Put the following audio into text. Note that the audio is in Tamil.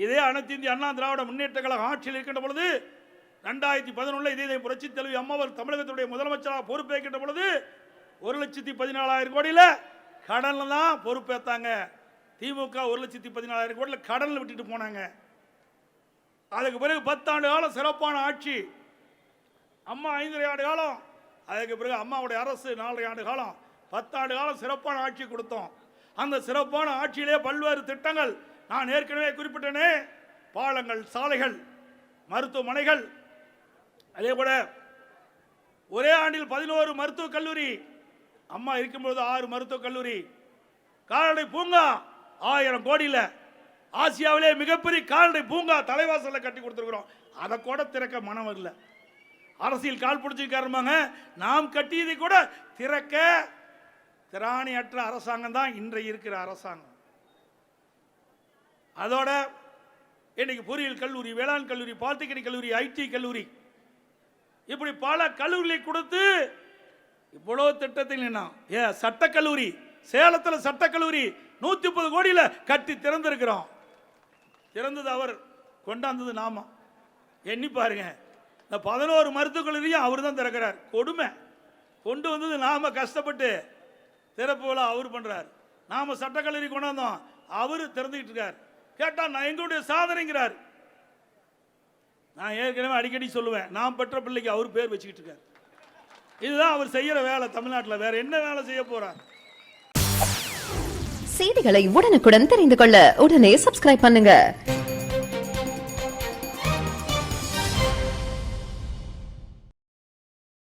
இதே அனைத்து இந்திய அண்ணா திராவிட முன்னேற்ற கழக ஆட்சியில் இருக்கின்ற பொழுது 2011 இதே புரட்சி தலைவி அம்மாவர் தமிழகத்துடைய முதலமைச்சராக பொறுப்பேற்கின்ற பொழுது 1,14,000 கோடியில் கடன்ல தான் பொறுப்பேற்றாங்க. திமுக 1,14,000 கோடியில் கடனில் விட்டுட்டு போனாங்க. அதுக்கு பிறகு 10 ஆண்டு காலம் சிறப்பான ஆட்சி. அம்மா 5.5 ஆண்டு காலம், அதுக்கு பிறகு அம்மாவுடைய அரசு 4.5 ஆண்டு காலம், 10 ஆண்டு காலம் சிறப்பான ஆட்சி கொடுத்தோம். அந்த சிறப்பான ஆட்சியிலே பல்வேறு திட்டங்கள் நான் ஏற்கனவே குறிப்பிட்டேனே, பாலங்கள், சாலைகள், மருத்துவமனைகள், அதே போல ஒரே ஆண்டில் 11 மருத்துவக் கல்லூரி, அம்மா இருக்கும்போது 6 மருத்துவக் கல்லூரி, கால்நடை பூங்கா 1000 கோடியில் ஆசியாவிலே மிகப்பெரிய கால்நடை பூங்கா தலைவாசலில் கட்டி கொடுத்துருக்கிறோம். அதை கூட திறக்க மனம் இல்லை. அரசியல் கால் பிடிச்சிருக்காருமாங்க. நாம் கட்டியதை கூட திறக்க திராணியற்ற அரசாங்கம் தான் இன்றைய இருக்கிற அரசாங்கம். அதோட இன்னைக்கு பொறியியல் கல்லூரி, வேளாண் கல்லூரி, பாலிடெக்னிக் கல்லூரி, ஐடி கல்லூரி, இப்படி பல கல்லூரிகளை கொடுத்து இவ்வளவு திட்டத்தில் சட்டக்கல்லூரி, சேலத்தில் சட்டக்கல்லூரி 130 கோடியில் கட்டி திறந்திருக்கிறோம். திறந்தது அவர், கொண்டாந்தது நாம. எண்ணி பாருங்க, இந்த 11 மருத்துவக் கல்லூரியும் அவர் தான் திறக்கிறார். கொடுமை. கொண்டு வந்தது நாம கஷ்டப்பட்டு, திறப்பு விழா அவர் பண்றார். நாம சட்டக்கல்லூரி கொண்டாந்தோம், அவரு திறந்துகிட்டு இருக்கார். கேட்டா நான் எங்களுடைய சாதனைங்கிறார். நான் ஏற்கனவே அடிக்கடி சொல்லுவேன், நான் பெற்ற பிள்ளைக்கு அவர் பேர் வச்சுக்கிட்டு இருக்கார். இதுதான் அவர் செய்யற வேலை. தமிழ்நாட்டில் வேற என்ன வேலை செய்ய போறார்? செய்திகளை உடனுக்குடன் தெரிந்து கொள்ள உடனே சப்ஸ்கிரைப் பண்ணுங்க.